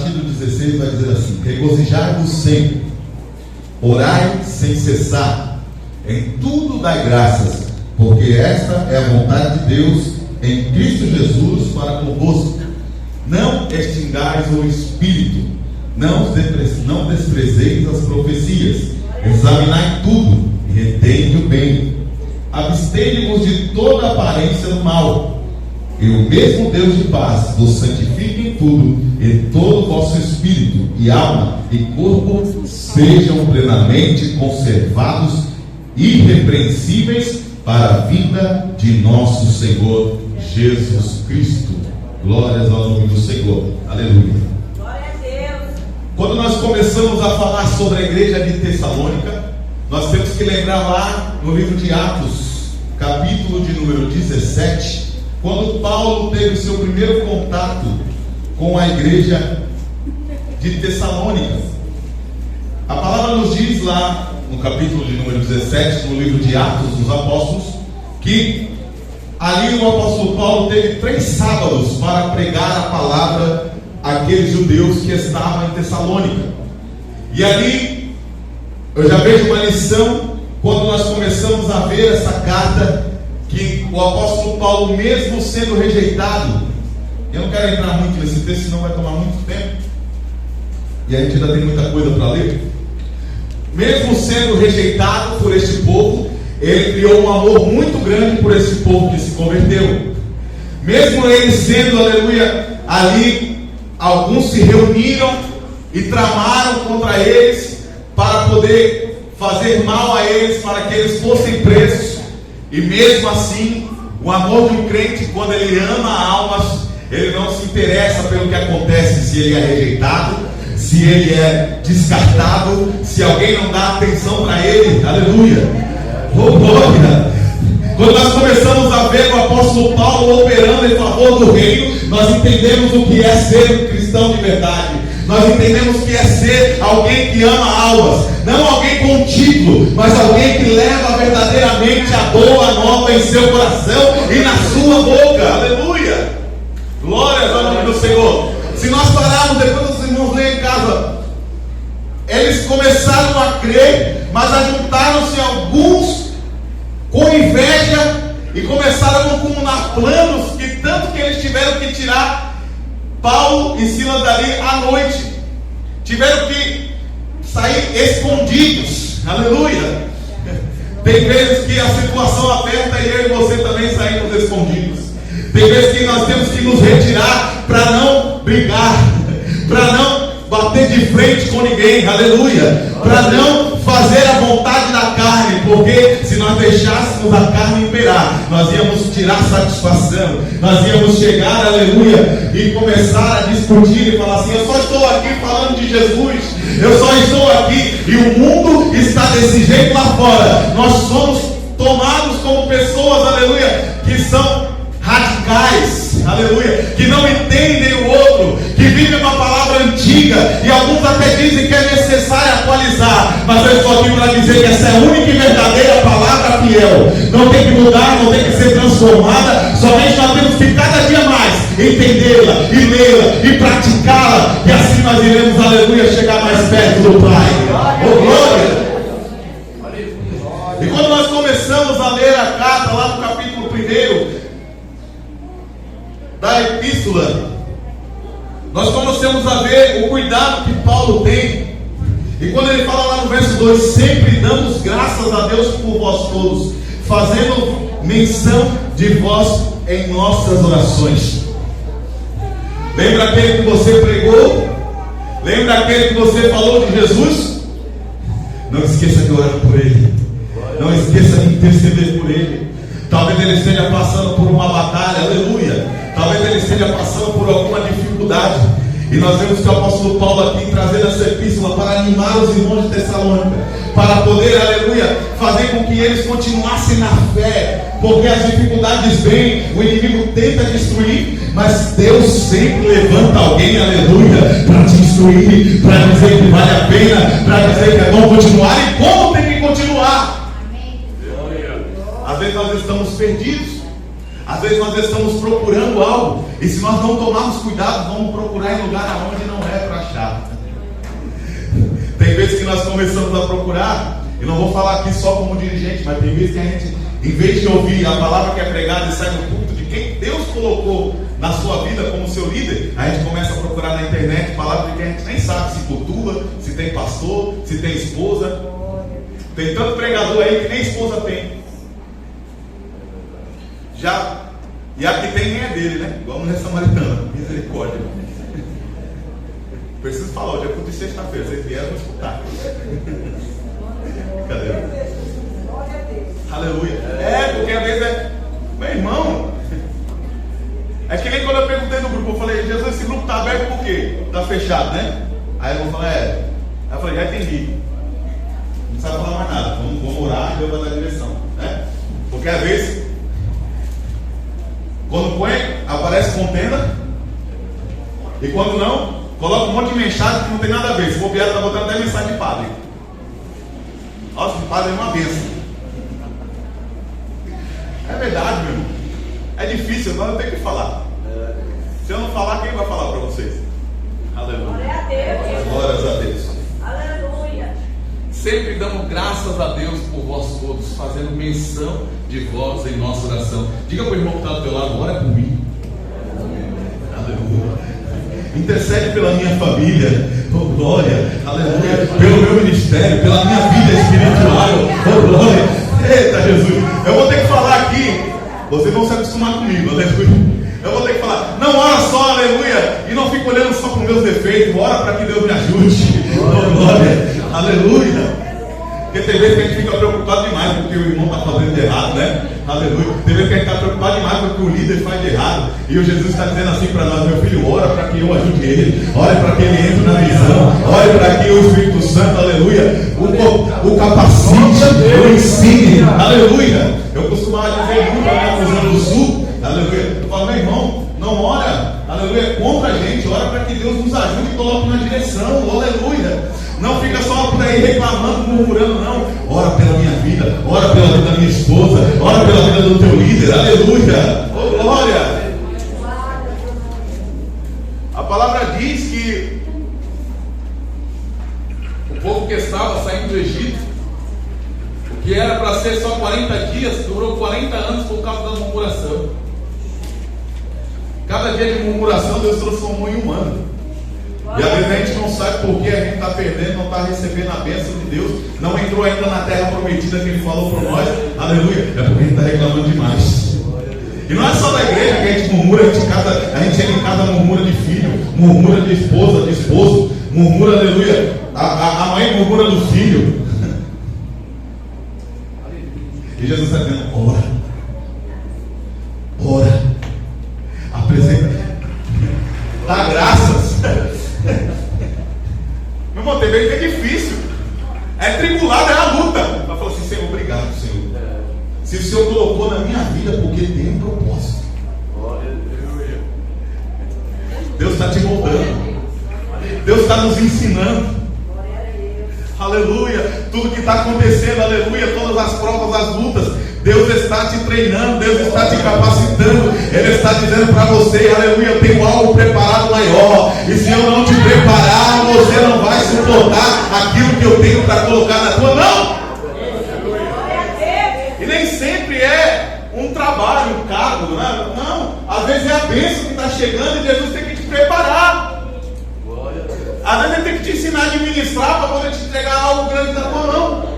partir do 16 vai dizer assim: regozijai-vos sempre, orai sem cessar, em tudo dai graças, porque esta é a vontade de Deus em Cristo Jesus para convosco. Não extingais o Espírito, não desprezeis as profecias, examinai tudo e retende o bem, abstende-vos de toda aparência do mal, e o mesmo Deus de paz vos santifique em tudo, e todo o vosso espírito e alma e corpo sejam plenamente conservados, irrepreensíveis, para a vinda de nosso Senhor Jesus Cristo. Glórias ao nome do Senhor. Aleluia. Glória a Deus. Quando nós começamos a falar sobre a igreja de Tessalônica, nós temos que lembrar lá no livro de Atos, capítulo de número 17, quando Paulo teve o seu primeiro contato com a igreja de Tessalônica. A palavra nos diz lá no capítulo de número 17, no livro de Atos dos Apóstolos, que ali o apóstolo Paulo teve 3 sábados para pregar a palavra àqueles judeus que estavam em Tessalônica. E ali eu já vejo uma lição quando nós começamos a ver essa carta, que o apóstolo Paulo, mesmo sendo rejeitado, eu não quero entrar muito nesse texto, senão vai tomar muito tempo, e a gente ainda tem muita coisa para ler. Mesmo sendo rejeitado por este povo, ele criou um amor muito grande por esse povo que se converteu. Mesmo ele sendo, aleluia, ali, alguns se reuniram e tramaram contra eles para poder fazer mal a eles, para que eles fossem presos. E mesmo assim, o amor de um crente, quando ele ama almas, ele não se interessa pelo que acontece, se ele é rejeitado, se ele é descartado, se alguém não dá atenção para ele. Aleluia. Oh, glória. Quando nós começamos a ver o apóstolo Paulo operando em favor do reino, nós entendemos o que é ser um cristão de verdade. Nós entendemos o que é ser alguém que ama almas, não alguém com título, mas alguém que leva verdadeiramente a boa nova em seu coração e na sua boca. Aleluia. Glórias ao nome do Senhor. Se nós pararmos, depois os irmãos leem em casa, eles começaram a crer, mas ajuntaram-se alguns com inveja e começaram a acumular planos, que tanto que eles tiveram que tirar Paulo e Silas dali à noite, tiveram que sair escondidos. Aleluia. Tem vezes que a situação aperta e eu e você também saímos escondidos. Tem vezes que nós temos que nos retirar para não brigar, para não bater de frente com ninguém. Aleluia. Para não fazer a vontade da carne, porque se nós deixássemos a carne imperar, nós íamos tirar satisfação, nós íamos chegar, aleluia, e começar a discutir e falar assim: eu só estou aqui falando de Jesus, eu só estou aqui, e o mundo está desse jeito lá fora. Nós somos tomados como pessoas, aleluia, que são radicais, aleluia, que não entendem o outro, que vivem uma palavra antiga, e alguns até dizem que é necessário atualizar, mas eu estou aqui para dizer que essa é a única e verdadeira palavra fiel. Não tem que mudar, não tem que ser transformada, somente nós temos que cada dia mais entendê-la e lê-la e praticá-la, e assim nós iremos, aleluia, chegar mais perto do Pai. Oh, glória! E quando nós começamos a ler a carta lá no capítulo 1 da epístola, nós começamos a ver o cuidado que Paulo tem. E quando ele fala lá no verso 2: sempre damos graças a Deus por vós todos, fazendo menção de vós em nossas orações. Lembra aquele que você pregou? Lembra aquele que você falou de Jesus? Não esqueça de orar por ele, não esqueça de interceder por ele. Talvez ele esteja passando por uma batalha, aleluia. Talvez ele esteja passando por alguma dificuldade. E nós vemos que o apóstolo Paulo aqui trazendo essa epístola para animar os irmãos de Tessalônica, para poder, aleluia, fazer com que eles continuassem na fé. Porque as dificuldades vêm, o inimigo tenta destruir, mas Deus sempre levanta alguém, aleluia, para te instruir, para dizer que vale a pena, para dizer que é bom continuar e como tem que continuar. Às vezes nós estamos perdidos, Às vezes nós estamos procurando algo, e se nós não tomarmos cuidado, vamos procurar em lugar onde não é para achar. Tem vezes que nós começamos a procurar, e não vou falar aqui só como dirigente, mas tem vezes que a gente, em vez de ouvir a palavra que é pregada e sai no culto de quem Deus colocou na sua vida como seu líder, a gente começa a procurar na internet palavras que a gente nem sabe se cultua, se tem pastor, se tem esposa. Tem tanto pregador aí que nem esposa tem. E a que tem nem é dele, né? Igual a mulher samaritana. Misericórdia. Preciso falar, hoje é culto de sexta-feira. Vocês vieram para escutar. Cadê? Aleluia. Porque às vezes meu irmão, é que nem quando eu perguntei no grupo, eu falei, Jesus, esse grupo está aberto por quê? Está fechado, né? Aí eu falei, Aí eu falei, já entendi. Não sabe falar mais nada. Vamos orar e Deus vai dar direção, né? Porque às vezes, quando põe, aparece contenda, e quando não, coloca um monte de mensagem que não tem nada a ver. Se bobear, está botando até mensagem de padre. Nossa, de padre é uma bênção. É verdade, meu irmão. É difícil, mas eu tenho que falar. Se eu não falar, quem vai falar para vocês? Aleluia. Glória a Deus. Glórias a Deus. Aleluia. Sempre damos graças a Deus por vós todos, fazendo menção de vós em nossa oração. Diga para o irmão que está do teu lado, ora por mim. Aleluia. Intercede pela minha família. Oh glória. Aleluia. Pelo meu ministério, pela minha vida espiritual. Oh glória. Eita Jesus. Eu vou ter que falar aqui. Vocês vão se acostumar comigo. Aleluia. Eu vou ter que falar, não ora só, aleluia, e não fico olhando só para os meus defeitos, ora para que Deus me ajude. Oh glória. Aleluia. Porque tem vezes que a gente fica preocupado demais com o que o irmão está fazendo de errado, né? Aleluia. Tem vezes que a gente está preocupado demais com o que o líder faz de errado. E o Jesus está dizendo assim para nós, meu filho, ora para que eu ajude ele. Ore para que ele entre na visão. Ore para que o Espírito Santo, aleluia, o capacite, o ensine. Aleluia. Eu costumava dizer muito na minha visão do sul. Aleluia. Eu falo, meu irmão, não ora, aleluia, contra a gente. Ora para que Deus nos ajude e coloque na direção. Aleluia. Não fica só por aí reclamando, murmurando, não. Ora pela minha vida, ora pela vida da minha esposa, ora pela vida do teu líder, aleluia, oh glória. A palavra diz que o povo que estava saindo do Egito, o que era para ser só 40 dias, durou 40 anos por causa da murmuração. Cada dia de murmuração Deus transformou em um ano. E às vezes a gente não sabe por que a gente está perdendo, não está recebendo a bênção de Deus, não entrou ainda na terra prometida que Ele falou por nós, aleluia, é porque a gente está reclamando demais. E não é só da igreja que a gente murmura, a gente chega em casa, murmura de filho, murmura de esposa, de esposo, murmura, aleluia, a mãe murmura do filho. E Jesus está dizendo, ora, apresenta, dá graças. Meu irmão, tem vez que é difícil, é tribulado, é a luta. Vai falar assim, Senhor, obrigado, Senhor. Se o Senhor colocou na minha vida, porque tem um propósito. Deus está te moldando, Deus está nos ensinando. Aleluia. Tudo que está acontecendo, aleluia, todas as provas, as lutas, Deus está te treinando, Deus está te capacitando. Ele está dizendo para você, aleluia, eu tenho algo preparado maior. E se eu não te preparar, você não vai suportar aquilo que eu tenho para colocar na tua mão. E nem sempre é um trabalho, um cargo, né? Não, às vezes é a bênção que está chegando e Jesus tem que te preparar. Às vezes ele tem que te ensinar a administrar para poder te entregar algo grande na tua mão.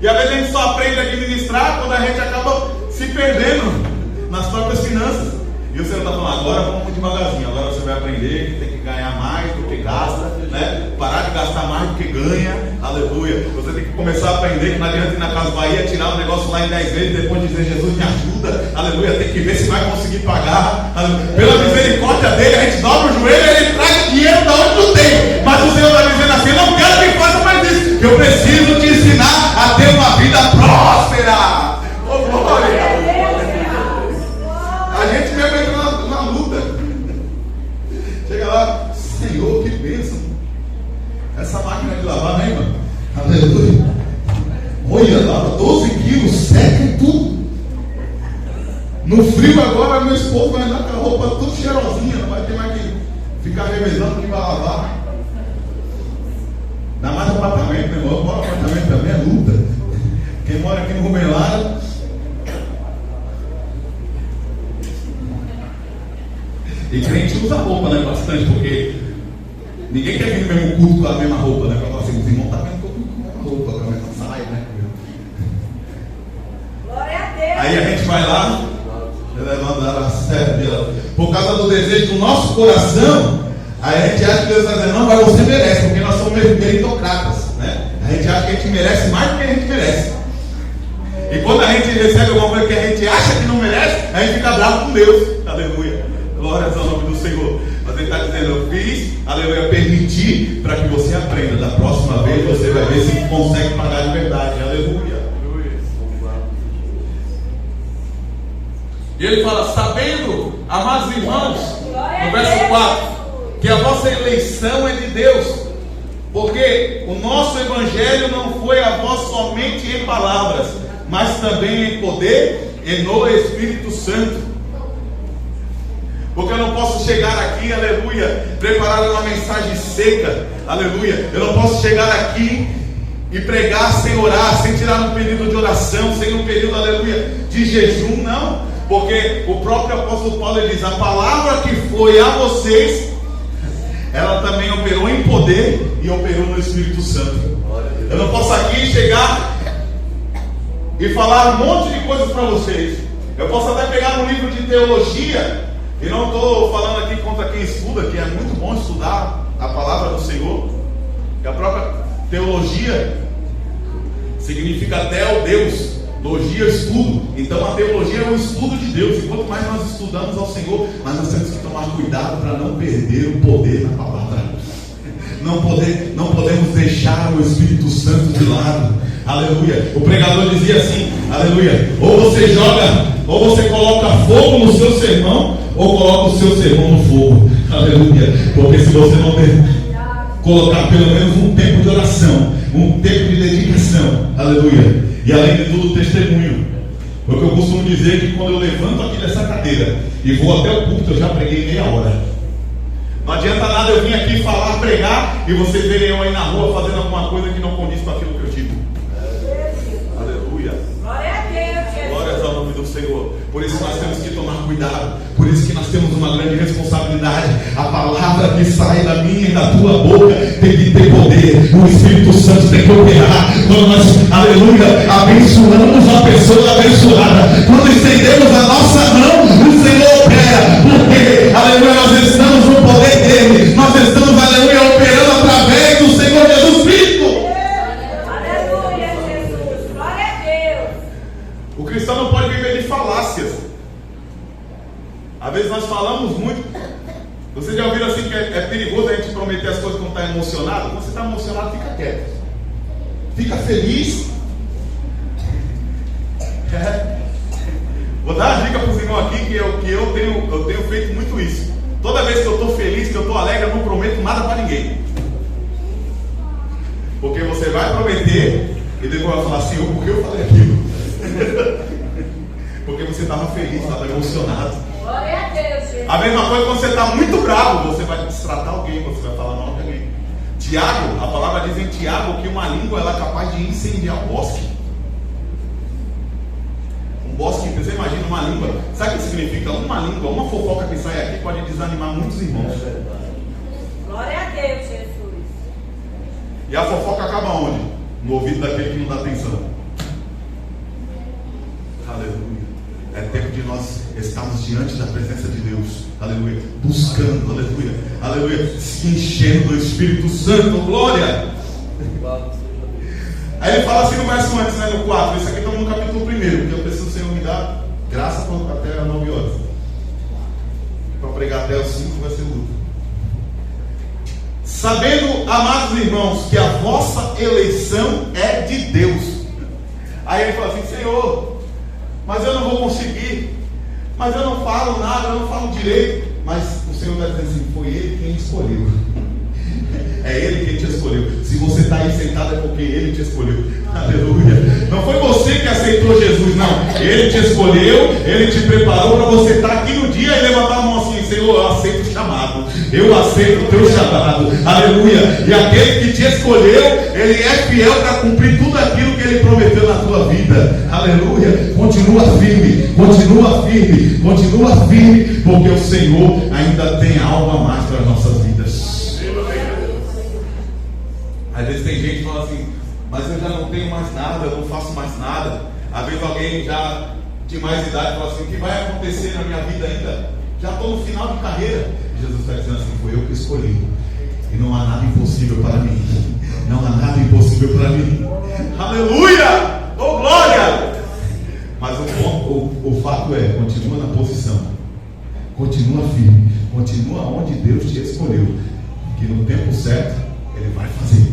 E às vezes a gente só aprende a administrar quando a gente acaba se perdendo nas próprias finanças. E o Senhor está falando, agora vamos devagarzinho, agora você vai aprender que tem que ganhar mais do que gasta, né? Parar de gastar mais do que ganha, aleluia. Você tem que começar a aprender que não adianta ir na Casa Bahia, tirar o negócio lá em 10 vezes, depois dizer, Jesus me ajuda, aleluia. Tem que ver se vai conseguir pagar, aleluia. Pela misericórdia dele, a gente dobra o joelho e ele traz dinheiro da onde não tem. Mas o Senhor está dizendo assim, não quero que faça mais isso, que eu preciso te ensinar a ter uma vida próspera. Oh glória! A gente mesmo entra na luta. Chega lá, Senhor, que bênção. Essa máquina de lavar, né, irmão? Aleluia. Olha, lava 12 quilos, seca e tudo. No frio. Inclusive agora meu esposo vai andar com a roupa tudo cheirosinha, não vai ter mais que ficar revezando que vai lavar. Dá mais apartamento, meu irmão. Bora apartamento também é luta. Quem mora aqui no Rumelara. E crente usa roupa, né? Bastante, porque ninguém quer vir no mesmo culto com a mesma roupa, né? Pra falar assim, os irmãos estão vendo com a mesma roupa, com a mesma saia, né? Glória a Deus. Aí a gente vai lá, por causa do desejo do nosso coração, aí a gente acha que Deus está dizendo, não, mas você merece, porque nós somos meritocratas, né? A gente acha que a gente merece mais do que a gente merece. E quando a gente recebe alguma coisa que a gente acha que não merece, a gente fica bravo com Deus. Aleluia. Glórias ao nome do Senhor. Mas Ele está dizendo, eu fiz, aleluia, permiti para que você aprenda. Da próxima vez você vai ver se consegue pagar de verdade. Aleluia. E ele fala, sabendo, amados irmãos, no verso 4, que a vossa eleição é de Deus, porque o nosso evangelho não foi a vós somente em palavras, mas também em poder e no Espírito Santo. Porque eu não posso chegar aqui, aleluia, preparar uma mensagem seca, aleluia. Eu não posso chegar aqui e pregar sem orar, sem tirar um período de oração, sem um período, aleluia, de jejum, não. Porque o próprio apóstolo Paulo diz, a palavra que foi a vocês, ela também operou em poder e operou no Espírito Santo. Eu não posso aqui chegar e falar um monte de coisas para vocês. Eu posso até pegar um livro de teologia, e não estou falando aqui contra quem estuda, que é muito bom estudar a palavra do Senhor, que a própria teologia significa até o Deus. Logia é estudo, então a teologia é um estudo de Deus, e quanto mais nós estudamos ao Senhor, mas nós temos que tomar cuidado para não perder o poder na palavra, não podemos deixar o Espírito Santo de lado, aleluia. O pregador dizia assim, aleluia, ou você joga, ou você coloca fogo no seu sermão, ou coloca o seu sermão no fogo, aleluia, porque se você não colocar pelo menos um tempo de oração, um tempo de dedicação, aleluia, e além de tudo, testemunho. Porque eu costumo dizer que quando eu levanto aqui dessa cadeira e vou até o culto, eu já preguei meia hora. Não adianta nada eu vir aqui falar, pregar, e vocês verem eu aí na rua fazendo alguma coisa que não condiz com aquilo que eu digo. Aleluia. Glória a Deus, Jesus. Glórias ao nome do Senhor. Por isso nós temos que tomar cuidado. Por isso que nós temos uma grande responsabilidade. A palavra que sai da minha e da tua boca tem que ter poder. O Espírito Santo tem que operar. Quando nós, aleluia, abençoamos a pessoa abençoada, quando estendemos a nossa mão, o Senhor opera. Porque, aleluia, nós estamos no poder dele. Nós estamos, aleluia, operando através do Senhor Jesus Cristo. Aleluia, Jesus. Glória a Deus. O cristão não pode viver de falácias. Às vezes nós falamos muito. Vocês já ouviram assim que é perigoso a gente prometer as coisas quando está emocionado? Quando você está emocionado, fica quieto, fica feliz. Vou dar uma dica para os irmãos aqui que eu tenho feito muito isso. Toda vez que eu estou feliz, que eu estou alegre, eu não prometo nada para ninguém. Porque você vai prometer e depois vai falar, Senhor, por que eu falei aquilo? Porque você estava feliz, estava emocionado. Glória a Deus, Jesus. A mesma coisa quando você está muito bravo, você vai destratar alguém, você vai falar mal de alguém. Tiago, a palavra diz em Tiago que uma língua ela é capaz de incendiar o bosque. Um bosque, você imagina uma língua. Sabe o que significa? Uma língua, uma fofoca que sai aqui pode desanimar muitos irmãos. Glória a Deus, Jesus. E a fofoca acaba onde? No ouvido daquele que não dá atenção. Aleluia. É tempo de nós estarmos diante da presença de Deus. Aleluia. Buscando, aleluia. Aleluia. Se enchendo do Espírito Santo. Glória. Aí ele fala assim no verso antes, né, no 4. Isso aqui estamos no capítulo 1, porque eu preciso, Senhor, me dar graça até as 9 horas. Para pregar até os 5 vai ser luta. Sabendo, amados irmãos, que a vossa eleição é de Deus. Aí ele fala assim, Senhor, mas eu não vou conseguir, mas eu não falo nada, eu não falo direito. Mas o Senhor está dizendo assim, foi Ele quem escolheu. É Ele quem te escolheu. Se você está aí sentado é porque Ele te escolheu. Aleluia. Não foi você que aceitou Jesus, não. Ele te escolheu, Ele te preparou para você estar aqui no dia e levantar a mão assim: Senhor, eu aceito o chamado. Eu aceito o teu chamado. Aleluia. E aquele que te escolheu, Ele é fiel para cumprir tudo aquilo que Ele prometeu na tua vida. Aleluia. Continua firme, continua firme, continua firme, porque o Senhor ainda tem algo a mais para as nossas vidas. Às vezes tem gente que fala assim: mas eu já não tenho mais nada, eu não faço mais nada. Às vezes alguém já de mais idade fala assim: o que vai acontecer na minha vida ainda? Já estou no final de carreira. E Jesus está dizendo assim: foi eu que escolhi. E não há nada impossível para mim. Não há nada impossível para mim. Aleluia! Oh glória! Mas o fato é, continua na posição. Continua firme. Continua onde Deus te escolheu. Que no tempo certo Ele vai fazer.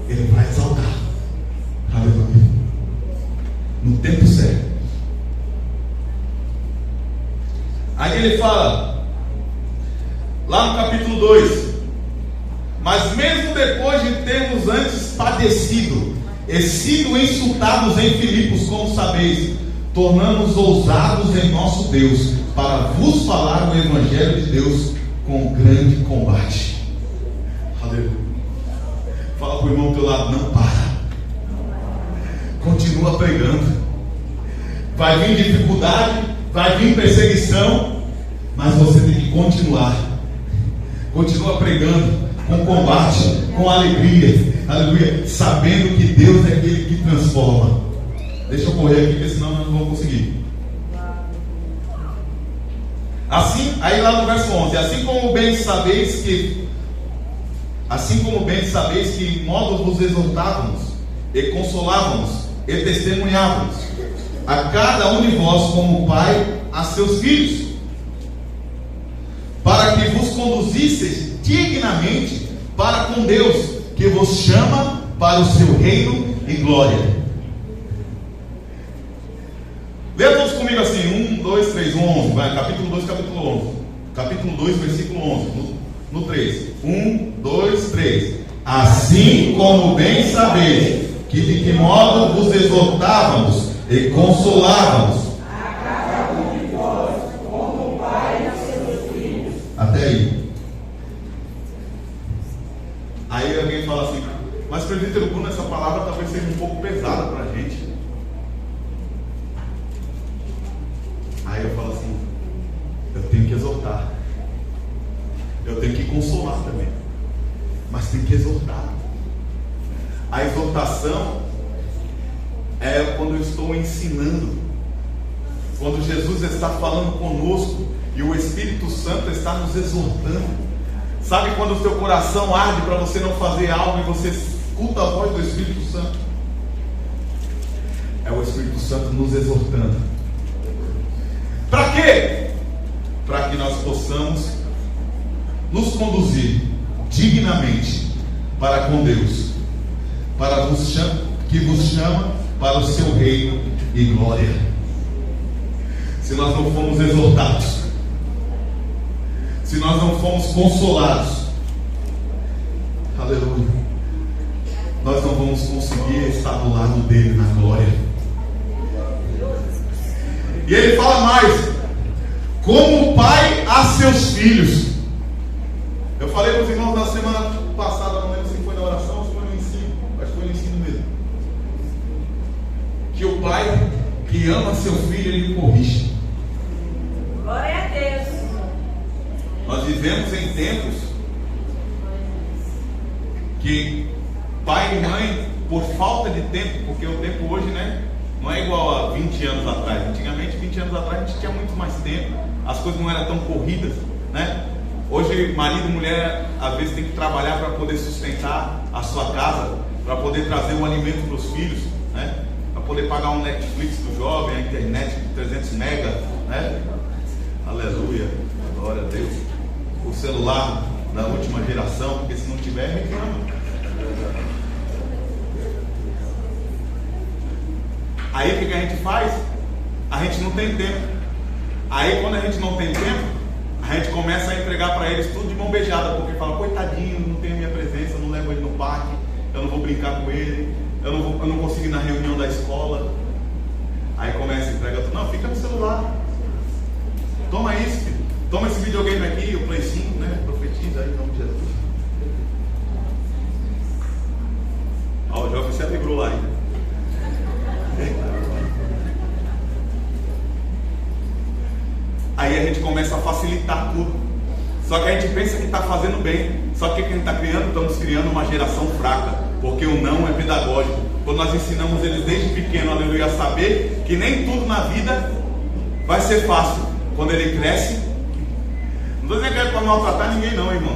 Ele vai exaltar. Aleluia. No tempo certo. Aí ele fala, lá no capítulo 2: mas mesmo depois de termos antes padecido e sido insultados em Filipos, como sabeis, tornamos ousados em nosso Deus, para vos falar o Evangelho de Deus com grande combate. Aleluia. Fala para o irmão do teu lado: não para. Continua pregando. Vai vir dificuldade, vai vir perseguição, mas você tem que continuar. Continua pregando com combate, com alegria. Aleluia. Sabendo que Deus é aquele que transforma. Deixa eu correr aqui, porque senão nós não vamos conseguir. Assim, aí lá no verso 11: assim como bem sabeis que modo vos exortávamos e consolávamos e testemunhávamos a cada um de vós como pai a seus filhos, para que vos conduzisseis dignamente para com Deus, que vos chama para o seu reino e glória. Leia todos comigo assim: 1, 2, 3, 11. Vai, capítulo 2, capítulo 11. Capítulo 2, versículo 11. No 3. 1, 2, 3. Assim como bem sabeis que de que modo vos exortávamos e consolávamos a cada um de vós como pai a seus filhos. Até aí. Aí alguém fala assim: mas presbítero Bruno, essa palavra talvez seja um pouco pesada para a gente. Aí eu falo assim: eu tenho que exortar, eu tenho que consolar também, mas tem que exortar. A exortação é quando eu estou ensinando, quando Jesus está falando conosco e o Espírito Santo está nos exortando. Sabe quando o seu coração arde para você não fazer algo e você escuta a voz do Espírito Santo? É o Espírito Santo nos exortando. Para quê? Para que nós possamos nos conduzir dignamente para com Deus, que vos chama para o seu reino e glória. Se nós não formos exortados, se nós não formos consolados, aleluia, nós não vamos conseguir estar do lado dele na glória. E ele fala mais: como pai a seus filhos. Eu falei para os irmãos na semana passada, não lembro se foi na oração ou se foi no ensino, acho que foi no ensino mesmo, que o pai que ama seu filho, ele corrige. Glória a Deus. Nós vivemos em tempos que pai e mãe, por falta de tempo, porque o tempo hoje, né, não é igual a 20 anos atrás. Antigamente, 20 anos atrás, a gente tinha muito mais tempo, as coisas não eram tão corridas, né? Hoje, marido e mulher, às vezes, tem que trabalhar para poder sustentar a sua casa, para poder trazer o alimento para os filhos, né? Para poder pagar um Netflix do jovem, a internet de 300 mega, né? Aleluia, glória a Deus. O celular da última geração, porque se não tiver, reclama. Aí o que a gente faz? A gente não tem tempo. Aí quando a gente não tem tempo, a A gente começa a entregar para eles tudo de mão beijada, porque fala, coitadinho, não tem a minha presença, eu não levo ele no parque, eu não vou brincar com ele, eu não consigo ir na reunião da escola. Aí começa a entregar tudo, não, fica no celular, toma isso, filho. Toma esse videogame aqui, o Play 5, né? Profetiza aí em nome de Jesus. Ó, o jovem se alegrou lá ainda. Aí a gente começa a facilitar tudo. Só que a gente pensa que está fazendo bem. Só que o que a gente está criando? Estamos criando uma geração fraca. Porque o não é pedagógico. Quando nós ensinamos eles desde pequeno, aleluia, a saber que nem tudo na vida vai ser fácil. Quando ele cresce, não estou dizendo que é para maltratar ninguém não, irmão.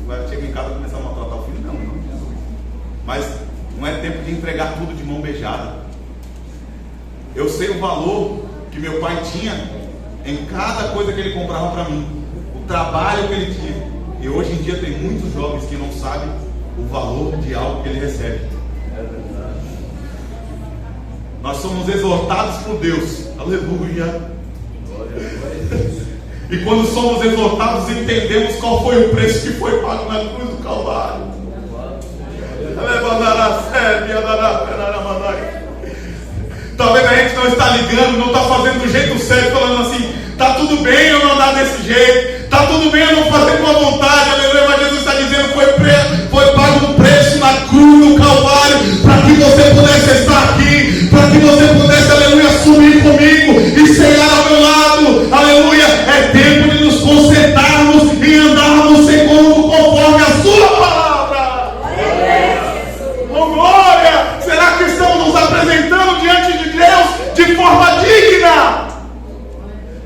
Vai chegar em casa e começar a maltratar o filho, não, irmão. Mas não é tempo de entregar tudo de mão beijada. Eu sei o valor que meu pai tinha em cada coisa que ele comprava para mim, o trabalho que ele tinha. E hoje em dia tem muitos jovens que não sabem o valor de algo que ele recebe. Nós somos exortados por Deus, aleluia. E quando somos exortados, entendemos qual foi o preço que foi pago na cruz do Calvário. Talvez a gente não está ligando, não está fazendo do jeito certo, falando assim, está tudo bem eu não andar desse jeito, está tudo bem eu não fazer com a vontade, aleluia, mas Jesus está dizendo, foi pago um preço na cruz do Calvário, para que você pudesse estar aqui, para que você pudesse, aleluia, subir comigo e ceiar ao meu lado, aleluia. É tempo de nos consertarmos e andarmos segundo conforme a sua palavra. Oh, glória! Será que estamos nos apresentando diante de Deus de forma digna?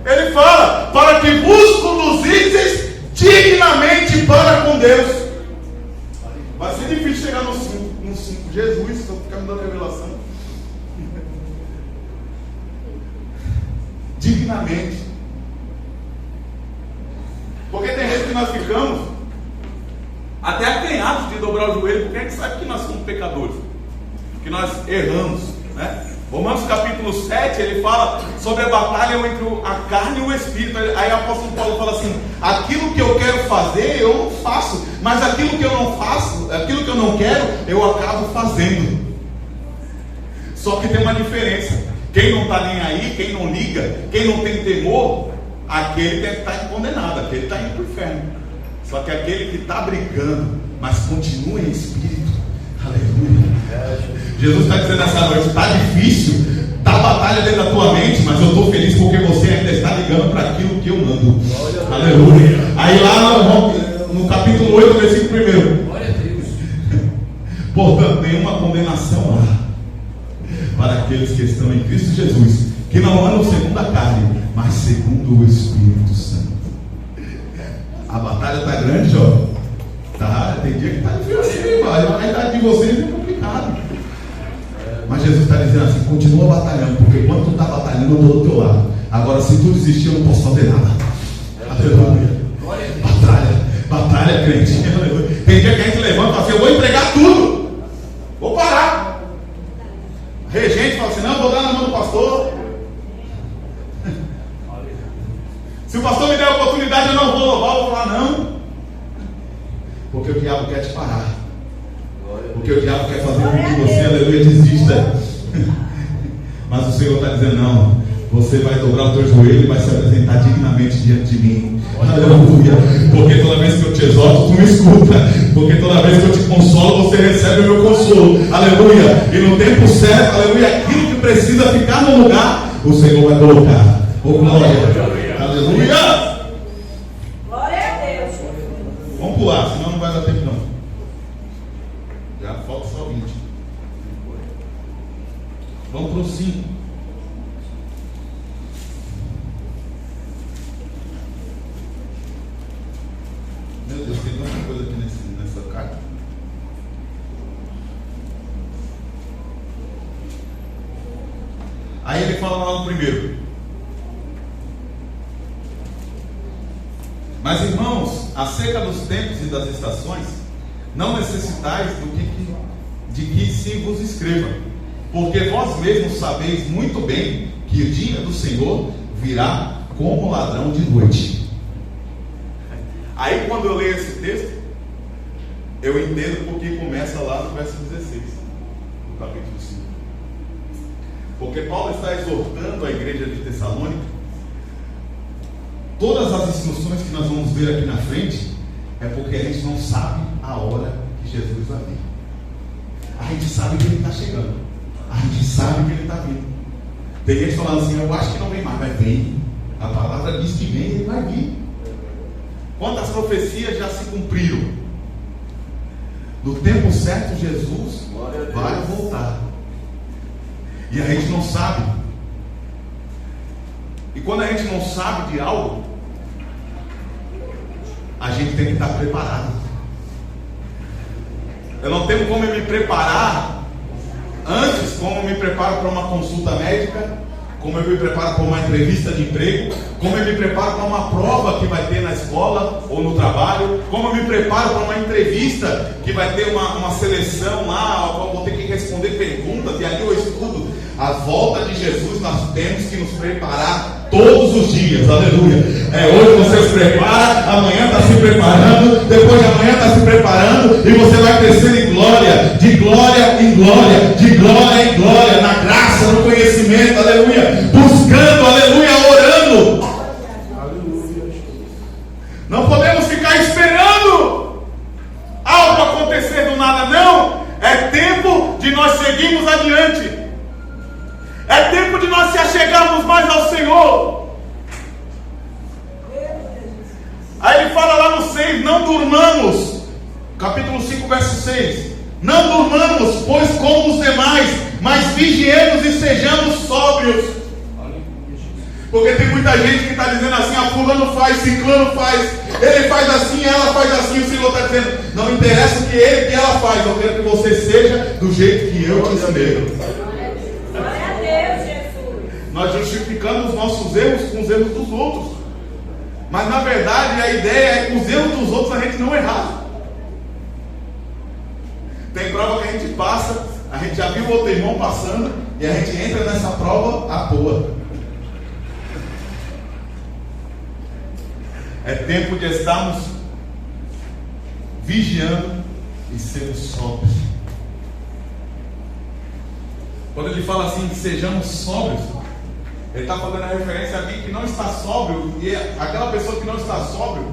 Ele fala, para que vos conduzisseis dignamente para com Deus. Vai ser difícil chegar no 5. Jesus, só ficar me dando revelação. Dignamente. Porque tem vezes que nós ficamos até acanhados de dobrar o joelho, porque a gente sabe que nós somos pecadores, que nós erramos, né? Romanos capítulo 7, ele fala sobre a batalha entre a carne e o espírito. Aí o apóstolo Paulo fala assim, aquilo que eu quero fazer, eu não faço, mas aquilo que eu não faço, aquilo que eu não quero, eu acabo fazendo. Só que tem uma diferença, quem não está nem aí, quem não liga, quem não tem temor, aquele deve estar condenado, aquele está indo para o inferno. Só que aquele que está brigando, mas continua em espírito, aleluia. Jesus está dizendo nessa noite, está difícil, está batalha dentro da tua mente, mas eu estou feliz porque você ainda está ligando para aquilo que eu mando. Aleluia. Aí lá no capítulo 8, versículo 1. Glória a Deus. Portanto, nenhuma condenação há para aqueles que estão em Cristo Jesus, que não andam segundo a carne, mas segundo o Espírito Santo. A batalha está grande, jovem. Tá, tem dia que está difícil, a idade de vocês é complicado. Mas Jesus está dizendo assim, continua batalhando, porque quando tu está batalhando, eu estou do teu lado. Agora, se tu desistir, eu não posso fazer nada. Aleluia. Batalha, crente. Aleluia. Tem dia que a gente levanta e fala assim, eu vou entregar tudo. Vou parar. A regente fala assim, não, vou dar na mão do pastor. Se o pastor me der a oportunidade, eu não vou louvar, eu vou falar não. Porque o diabo quer te parar. Porque o diabo quer fazer com que você, aleluia, desista. Mas o Senhor está dizendo, não, você vai dobrar o teu joelho e vai se apresentar dignamente diante de mim. Aleluia. Porque toda vez que eu te exorto, tu me escuta. Porque toda vez que eu te consolo, você recebe o meu consolo. Aleluia. E no tempo certo, aleluia, aquilo que precisa ficar no lugar, o Senhor vai colocar. Oh, glória. Aleluia. Glória a Deus. Vamos pular, senão não vai dar tempo não. Já falta só 20. Vamos para o 5. Meu Deus, tem tanta coisa aqui nessa carta. Aí ele fala lá no primeiro. Mas irmãos, acerca dos tempos e das estações, não necessitais de que se vos escreva, porque vós mesmos sabeis muito bem que o dia do Senhor virá como ladrão de noite. Aí quando eu leio esse texto, eu entendo porque começa lá no verso 16, do capítulo 5. Porque Paulo está exortando a igreja de Tessalônica. Todas as instruções que nós vamos ver aqui na frente é porque a gente não sabe a hora que Jesus vai vir. A gente sabe que ele está chegando, a gente sabe que ele está vindo. Tem gente falando assim: eu acho que não vem mais, mas vem. A palavra diz que vem e ele vai vir. Quantas profecias já se cumpriram? No tempo certo, Jesus vai voltar. E a gente não sabe. E quando a gente não sabe de algo, a gente tem que estar preparado. Eu não tenho como me preparar antes, como eu me preparo para uma consulta médica, como eu me preparo para uma entrevista de emprego, como eu me preparo para uma prova que vai ter na escola ou no trabalho, como eu me preparo para uma entrevista que vai ter uma seleção lá, eu vou ter que responder perguntas e ali eu estudo. A volta de Jesus nós temos que nos preparar todos os dias, aleluia. Hoje você se prepara, amanhã está se preparando, depois de amanhã está se preparando, e você vai crescendo em glória, de glória em glória, de glória em glória, na graça, no conhecimento, aleluia, buscando, aleluia, orando. Aleluia. Não podemos ficar esperando algo acontecer do nada, não. É tempo de nós seguirmos adiante. É tempo de nós se achegarmos mais ao Senhor. Aí ele fala lá no 6, não durmamos. Capítulo 5, verso 6. Não durmamos, pois como os demais, mas vigiemos e sejamos sóbrios. Porque tem muita gente que está dizendo assim: a fulano faz, ciclano faz, ele faz assim, ela faz assim. O Senhor está dizendo: não interessa o que ele e ela faz, eu quero que você seja do jeito que eu te ensinei. Nós justificamos os nossos erros com os erros dos outros, mas na verdade a ideia é que os erros dos outros a gente não errar. Tem prova que a gente passa, a gente já viu o outro irmão passando e a gente entra nessa prova à toa. É tempo de estarmos vigiando e sermos sóbrios. Quando ele fala assim que sejamos sóbrios, ele está fazendo a referência a alguém que não está sóbrio, e aquela pessoa que não está sóbrio,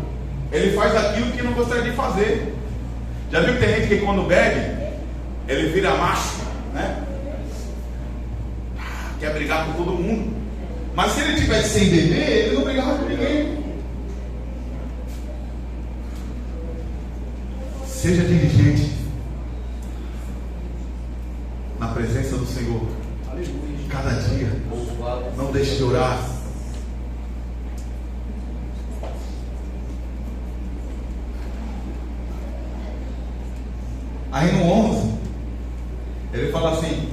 ele faz aquilo que não gostaria de fazer. Já viu que tem gente que quando bebe, ele vira macho, né? Quer brigar com todo mundo. Mas se ele tivesse sem beber, ele não brigava com ninguém. Seja diligente na presença do Senhor. Cada dia. Não deixe de orar. Aí no 11, ele fala assim.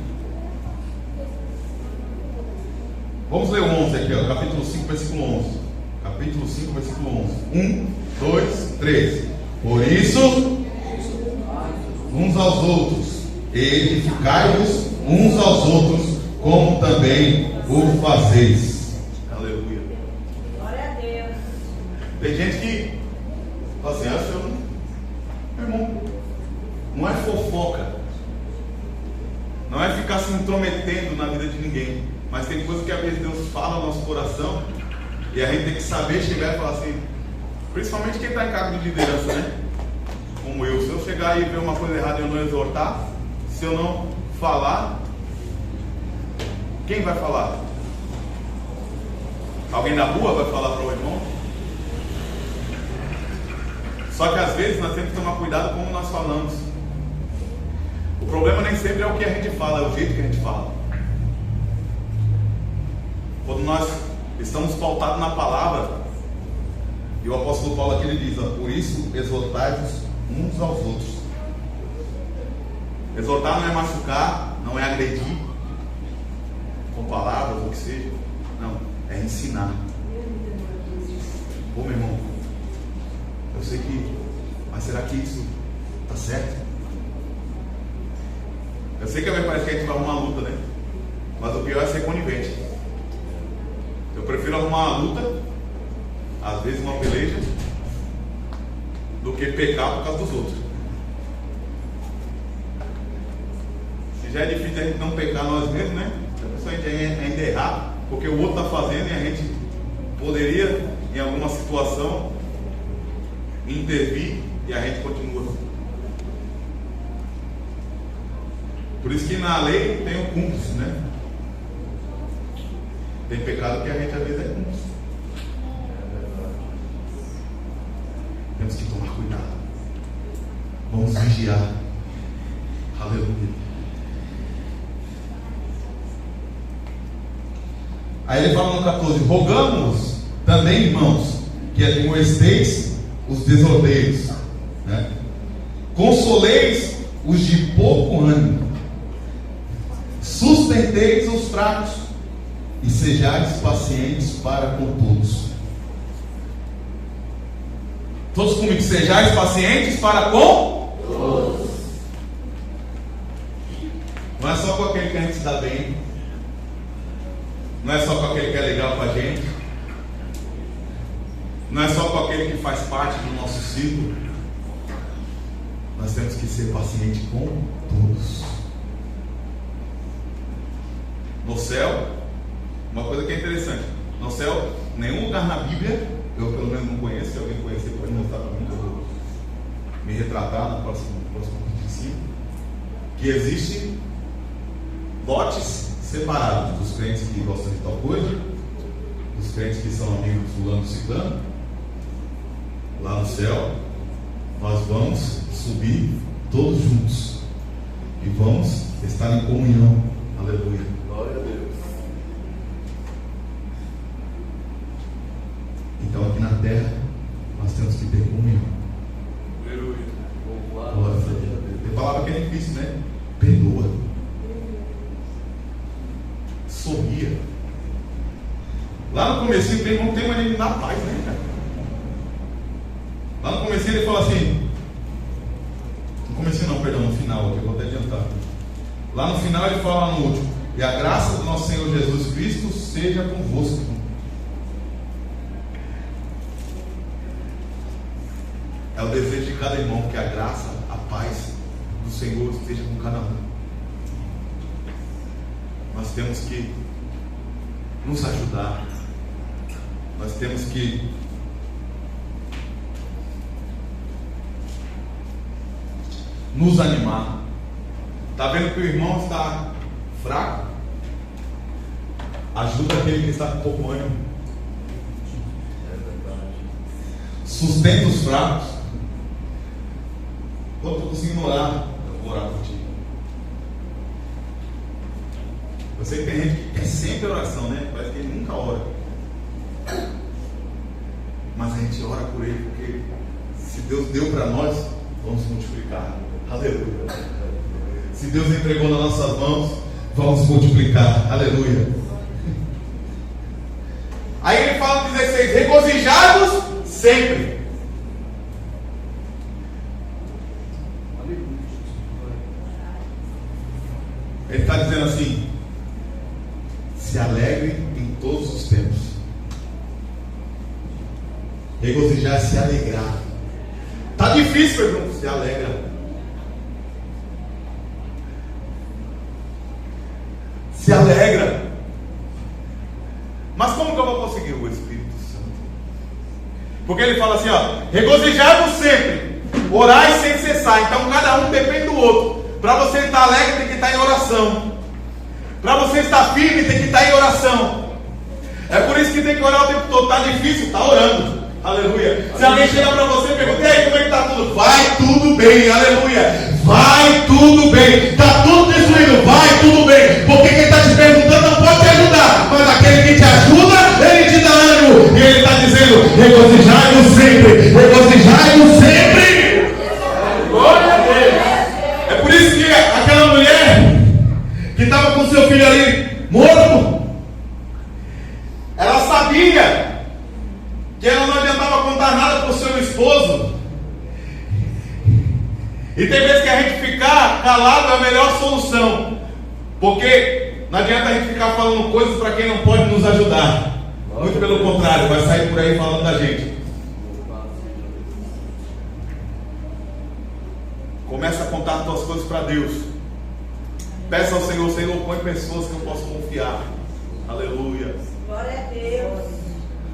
Vamos ler o 11 aqui, ó, capítulo 5, versículo 11. Capítulo 5, versículo 11. 1, 2, 3. Por isso, uns aos outros, edificai-vos uns aos outros, como também o fazeis. Aleluia. Glória a Deus. Tem gente que fala assim: acho que eu não. Meu irmão, não é fofoca, não é ficar se intrometendo na vida de ninguém, mas tem coisa que às vezes Deus fala no nosso coração e a gente tem que saber chegar e falar assim, principalmente quem está em cargo de liderança, né? Como eu, se eu chegar e ver uma coisa errada e eu não exortar, se eu não falar, quem vai falar? Alguém na rua vai falar para o irmão? Só que às vezes nós temos que tomar cuidado como nós falamos. O problema nem sempre é o que a gente fala, é o jeito que a gente fala. Quando nós estamos pautados na palavra, e o apóstolo Paulo aqui ele diz, ó, por isso exortai-vos uns aos outros. Exortar não é machucar, não é agredir com palavras ou o que seja, não, é ensinar. Ô meu irmão, eu sei que, mas será que isso está certo? Eu sei que parece que a gente vai arrumar uma luta, né? Mas o pior é ser conivente. Eu prefiro arrumar uma luta, às vezes uma peleja, do que pecar por causa dos outros. Se já é difícil a gente não pecar nós mesmos, né? A gente ainda errar, porque o outro está fazendo e a gente poderia, em alguma situação, intervir e a gente continua. Por isso que na lei tem o cúmplice, né? Tem pecado que a gente às vezes é cúmplice. Temos que tomar cuidado. Vamos vigiar. Aleluia. Aí ele fala no 14: rogamos também, irmãos, que admoesteis os desordeiros, né? Consoleis os de pouco ânimo, sustenteis os fracos e sejais pacientes para com todos. Todos comigo: sejais pacientes para com todos. Não é só com aquele que a gente se dá bem, não é só com aquele que é legal com a gente, não é só com aquele que faz parte do nosso ciclo. Nós temos que ser pacientes com todos. No céu, uma coisa que é interessante: no céu, nenhum lugar na Bíblia, eu pelo menos não conheço, se alguém conhecer pode mostrar para mim, que eu vou me retratar na próxima ensino, que existe lotes separados dos crentes que gostam de tal coisa, dos crentes que são amigos do fulano ciclano. Lá no céu nós vamos subir todos juntos e vamos estar em comunhão. Aleluia. Glória a Deus. Então aqui na terra nós temos que ter comunhão. Aleluia. Glória a Deus. Tem palavra que é difícil, né? Perdoa. Sorria. Lá no comecinho não tem mais nem dar paz, né, cara? Lá no comecinho ele fala assim, no comecinho não, perdão, no final, aqui eu vou até adiantar. Lá no final ele fala no último: e a graça do nosso Senhor Jesus Cristo seja convosco. É o desejo de cada irmão que a graça, a paz do Senhor esteja com cada um. Nós temos que nos ajudar. Nós temos que nos animar. Está vendo que o irmão está fraco? Ajuda aquele que está com pouco ânimo. Sustenta os fracos. Quando eu estou conseguindo orar, eu vou orar por ti. Eu sei que tem gente que quer sempre oração, né? Parece que ele nunca ora. Mas a gente ora por ele, porque se Deus deu para nós, vamos multiplicar. Aleluia. Se Deus entregou nas nossas mãos, vamos multiplicar. Aleluia. Aí ele fala no 16: regozijados sempre. Ele está dizendo assim: se alegre em todos os tempos. Regozijar é se alegrar. Está difícil, irmão, se alegra. Se alegra. Mas como que eu vou conseguir o Espírito Santo? Porque ele fala assim, ó: regozijai-vos sempre, orai sem cessar. Então cada um depende do outro. Para você estar alegre tem que estar em oração. Para você estar firme tem que estar em oração. É por isso que tem que orar o tempo todo. Está difícil, está orando. Aleluia. Se alguém chegar para você e perguntar: e aí, como é que está tudo? Vai tudo bem, aleluia. Vai tudo bem. Está tudo destruído, vai tudo bem. Porque quem está te perguntando não pode te ajudar, mas aquele que te ajuda, ele te dá ânimo. E ele está dizendo: regozijai-vos sempre, regozijai-vos sempre. Glória a Deus. É por isso que aquela mulher que estava com seu filho ali morto, ela sabia que ela não adiantava contar nada para o seu esposo. E tem vezes que a gente ficar calado é a melhor solução, porque não adianta a gente ficar falando coisas para quem não pode nos ajudar. Muito pelo contrário, vai sair por aí falando da gente. Começa a contar as tuas coisas para Deus. Peça ao Senhor, Senhor, põe pessoas que eu posso confiar. Aleluia. Glória a Deus.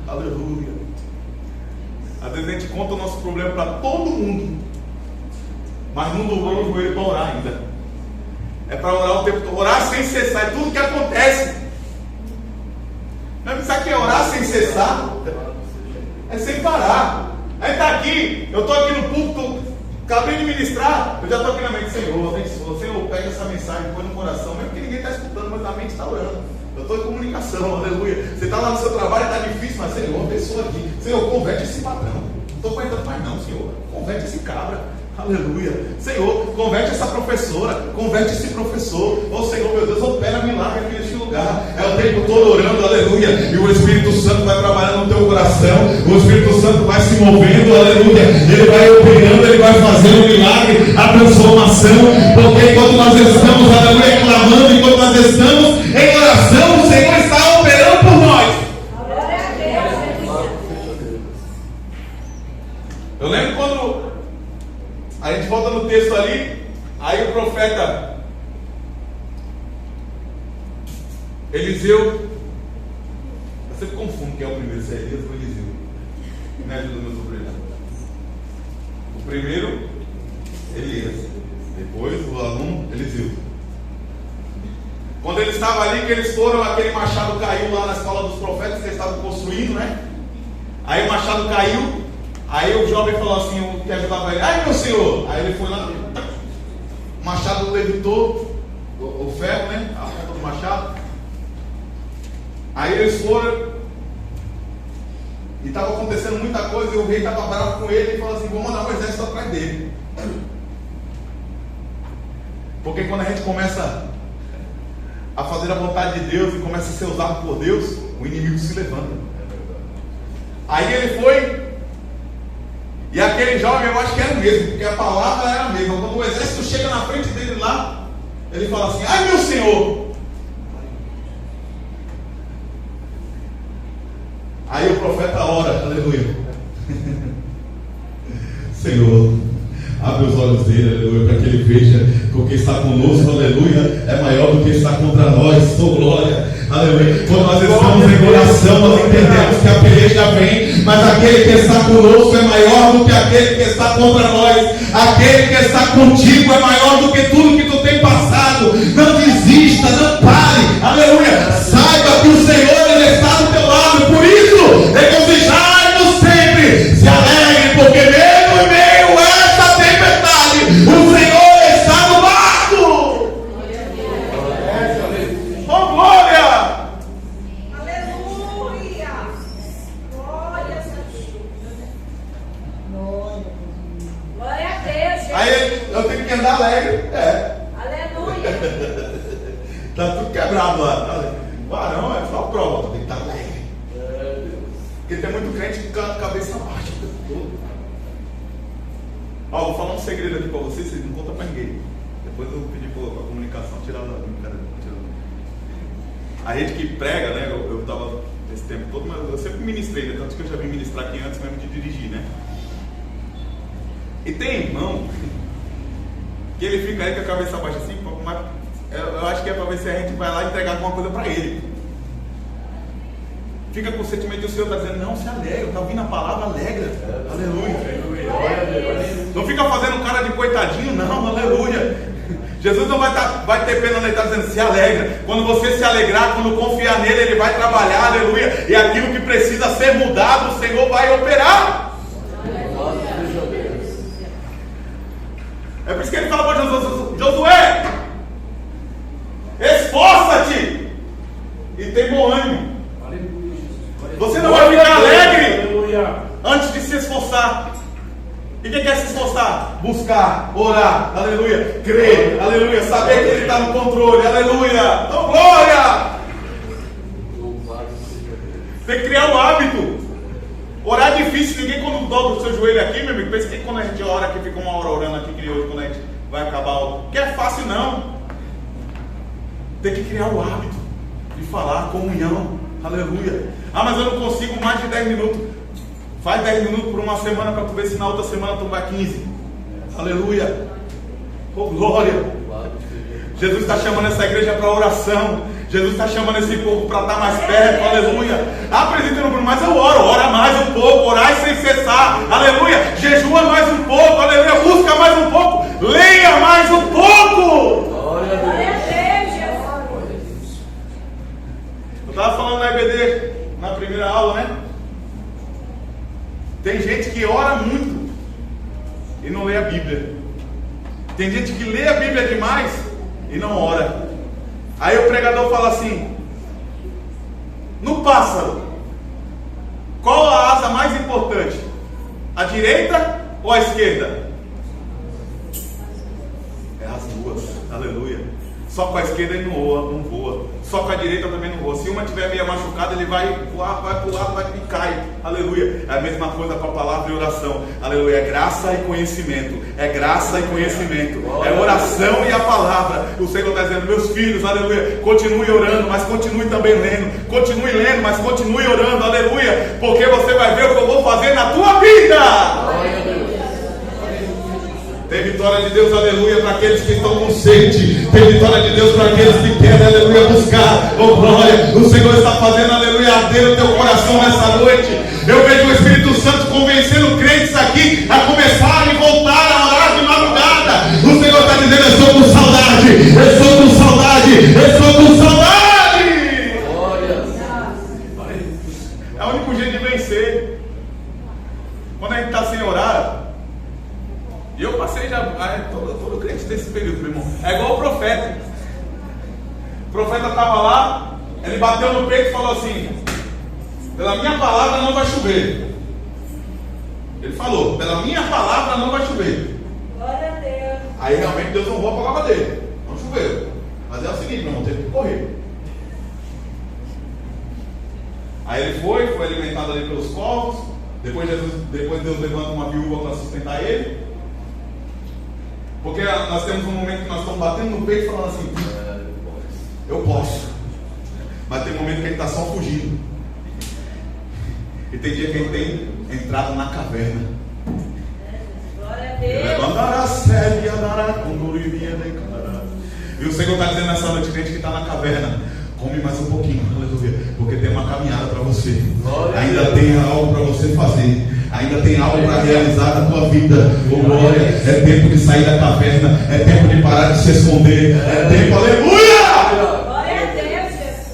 Aleluia. Às vezes a gente conta o nosso problema para todo mundo, mas não dobrou o joelho para orar ainda. É para orar o tempo todo, orar sem cessar, é tudo que acontece. Não sabe o que é orar sem cessar? É sem parar. Aí está aqui, eu estou aqui no púlpito, acabei de ministrar, eu já estou aqui na mente, Senhor, abençoa, Senhor, pega essa mensagem, põe no coração, mesmo que ninguém está escutando, mas a mente está orando. Eu estou em comunicação, aleluia. Você está lá no seu trabalho, está difícil, mas Senhor, abençoa aqui. Senhor, converte esse patrão. Não estou aguentando mais não, Senhor. Converte esse cabra. Aleluia. Senhor, converte essa professora. Converte esse professor. Oh Senhor, meu Deus, opera milagre aqui neste lugar. É o tempo todo orando, aleluia. E o Espírito Santo vai trabalhando no teu coração. O Espírito Santo vai se movendo, aleluia. Ele vai operando, ele vai fazendo o milagre, a transformação. Porque enquanto nós estamos, aleluia, clamando, enquanto nós estamos em oração, o Senhor está operando por nós. Glória a Deus. Eu lembro quando a gente volta no texto ali, aí o profeta Eliseu, eu sempre confundo quem é o primeiro, se é Elias ou Eliseu. Me ajuda, meu sobrinho. O primeiro, Elias. Depois o aluno, Eliseu. Quando ele estava ali, que eles foram, aquele machado caiu lá na escola dos profetas que eles estavam construindo, né? Aí o machado caiu, aí o jovem falou assim, o que ajudava ele, ai meu senhor! Aí ele foi lá, o machado levitou, o ferro, né? A ponta do machado. Aí eles foram, e estava acontecendo muita coisa, e o rei estava bravo com ele, e falou assim, vou mandar um exército atrás dele. Porque quando a gente começa a fazer a vontade de Deus e começa a ser usado por Deus, o inimigo se levanta. Aí ele foi, e aquele jovem, eu acho que era o mesmo, porque a palavra era a mesma. Quando o exército chega na frente dele lá, ele fala assim, ai meu senhor! Aí o profeta ora, aleluia. Senhor, abre os olhos dele, aleluia, para que ele veja que o que está conosco, aleluia, é maior do que está contra nós. Oh glória, aleluia. Quando nós estamos em oração, nós entendemos que a peleja vem, mas aquele que está conosco é maior do que aquele que está contra nós. Aquele que está contigo é maior do que tudo que tu tem passado. Não desista, não pare, aleluia. Saiba que o Senhor, ele está do teu lado. Por isso, regozijai-vos sempre, se alegre, porque mesmo em meio a esta tempestade, o Senhor está no barco. Oh glória! Aleluia! Glória a Deus! Glória a Deus! Jesus. Aí eu tenho que andar alegre. É. Aleluia! Tá tudo quebrado lá. Varão é só prova, tem que estar alegre. Porque tem muito crente com a cabeça baixa o tempo todo. Ó, vou falar um segredo aqui para vocês não contam para ninguém. Depois eu pedi para a comunicação tirar da brincadeira. A gente que prega, né? Eu estava esse tempo todo, mas eu sempre ministrei, né? Tanto que eu já vim ministrar aqui antes mesmo de dirigir, né? E tem irmão que ele fica aí com a cabeça baixa assim, mas eu acho que é para ver se a gente vai lá entregar alguma coisa para ele. Fica com o sentimento que o Senhor está dizendo, não, se alegra, está ouvindo a palavra, alegra. Aleluia. Não fica fazendo cara de coitadinho, não, aleluia. Jesus não vai ter pena, ele está dizendo, se alegra. Quando você se alegrar, quando confiar nele, ele vai trabalhar, aleluia. E aquilo que precisa ser mudado, o Senhor vai operar. É por isso que ele fala para Josué, esforça-te e tem bom ânimo. Você não vai ficar alegre antes de se esforçar. E quem quer se esforçar? Buscar, orar, aleluia, crer, aleluia, saber que ele está no controle, aleluia, então glória. Tem que criar um hábito. Orar é difícil, ninguém quando dobra o seu joelho aqui, meu amigo, pensa que quando a gente ora aqui, fica uma hora orando aqui, que hoje quando a gente vai acabar o que é fácil não. Tem que criar o hábito de falar, comunhão, aleluia. Ah, mas eu não consigo mais de 10 minutos. Faz 10 minutos por uma semana para tu ver se na outra semana tu vai 15. Aleluia. Oh, glória. Jesus está chamando essa igreja para oração. Jesus está chamando esse povo para estar mais perto. Aleluia. Apresenta no Bruno, mas eu oro. Ora mais um pouco. Orai sem cessar. Aleluia. Jejua mais um pouco. Aleluia. Busca mais um pouco. Leia mais um pouco. Glória a Deus, Jesus. Eu estava falando na EBD, na primeira aula, né? Tem gente que ora muito e não lê a Bíblia. Tem gente que lê a Bíblia demais e não ora. Aí o pregador fala assim: no pássaro, qual a asa mais importante? A direita ou a esquerda? É as duas. Aleluia. Só com a esquerda ele não voa. Só com a direita também não voa. Se uma estiver meio machucada, ele vai voar, vai pro lado, e cai. Aleluia. É a mesma coisa com a palavra e oração. Aleluia. É graça e conhecimento. É graça e conhecimento. É oração e a palavra. O Senhor está dizendo: meus filhos, aleluia, continue orando, mas continue também lendo. Continue lendo, mas continue orando. Aleluia. Porque você vai ver o que eu vou fazer na tua vida. Tem vitória de Deus, aleluia, para aqueles que estão com sede. Tem vitória de Deus para aqueles que querem, aleluia, buscar. Oh, glória. O Senhor está fazendo, aleluia, arder o teu coração nessa noite. Eu vejo o Espírito Santo convencendo crentes aqui a começarem a voltar a orar de madrugada. O Senhor está dizendo: eu estou com saudade. Eu estou com saudade. Eu estou com saudade. É o único jeito de vencer. Quando a gente está sem orar. E eu passei já, todo crente desse período, meu irmão. É igual o profeta. O profeta estava lá, ele bateu no peito e falou assim: pela minha palavra não vai chover. Ele falou: pela minha palavra não vai chover. Glória a Deus. Aí realmente Deus honrou a palavra dele. Não choveu. Mas é o seguinte, meu irmão, teve que correr. Aí ele foi alimentado ali pelos corvos. Depois Deus levanta uma viúva para sustentar ele. Porque nós temos um momento que nós estamos batendo no peito e falando assim: eu posso. Mas tem um momento que a gente está só fugindo. E tem dia que a gente tem entrado na caverna. Glória a Deus. E o Senhor está dizendo nessa noite, gente que está na caverna: come mais um pouquinho, aleluia, porque tem uma caminhada para você. Ainda tem algo para você fazer. Ainda tem algo para realizar na tua vida. Oh, glória. É tempo de sair da caverna. É tempo de parar de se esconder. É tempo, aleluia. Glória a Deus, Jesus.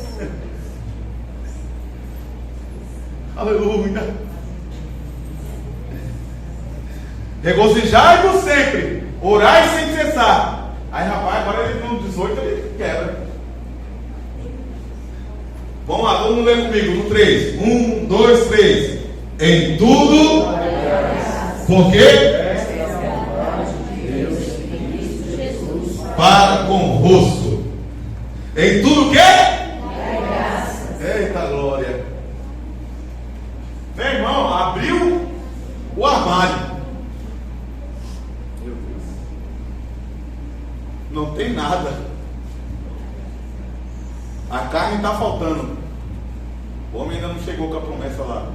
Aleluia. Regozijai-vos sempre. Orai sem cessar. Aí, rapaz, agora ele no 18 ele quebra. Vamos lá, todo mundo lê comigo no 3. 1, 2, 3. Em tudo, porque para convosco. Em tudo o quê? Eita glória. Meu irmão, abriu o armário. Não tem nada. A carne está faltando. O homem ainda não chegou com a promessa lá.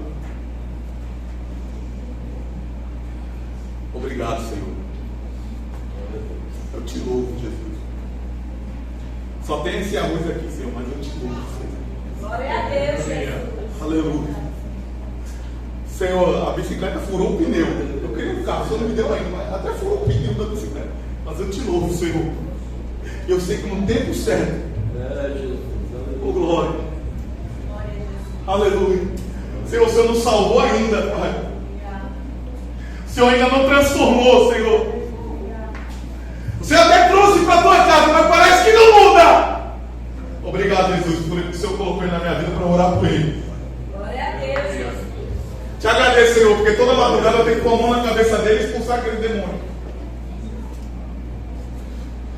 Obrigado, Senhor. Eu te louvo, Jesus. Só tem esse arroz aqui, Senhor, mas eu te louvo, Senhor. Glória a Deus, Jesus. Aleluia. Senhor, a bicicleta furou o pneu. Eu queria um carro, o Senhor não me deu ainda, mas até furou o pneu da bicicleta. Mas eu te louvo, Senhor. Eu sei que no tempo certo. Oh, glória. Aleluia. Senhor, o Senhor não salvou ainda, Pai. O Senhor ainda não transformou, Senhor. O Senhor até trouxe para a tua casa, mas parece que não muda. Obrigado, Jesus, por que o Senhor colocou ele na minha vida para orar por ele. Glória a Deus, Jesus. Te agradeço, Senhor, porque toda madrugada eu tenho que pôr a mão na cabeça dele e expulsar aquele demônio.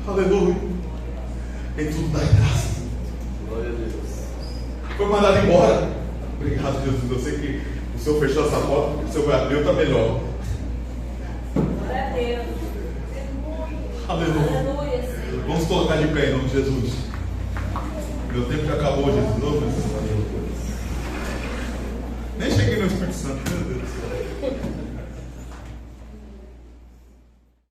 Aleluia. Em tudo dá graça. Glória a Deus. Foi mandado embora. Obrigado, Jesus. Eu sei que o Senhor fechou essa porta, porque o Senhor vai abrir outra melhor. Glória a Deus. Aleluia. Aleluia, Senhor. Vamos colocar de pé em nome de Jesus. Meu tempo já acabou, Jesus. meu Espírito Santo, meu Deus do céu.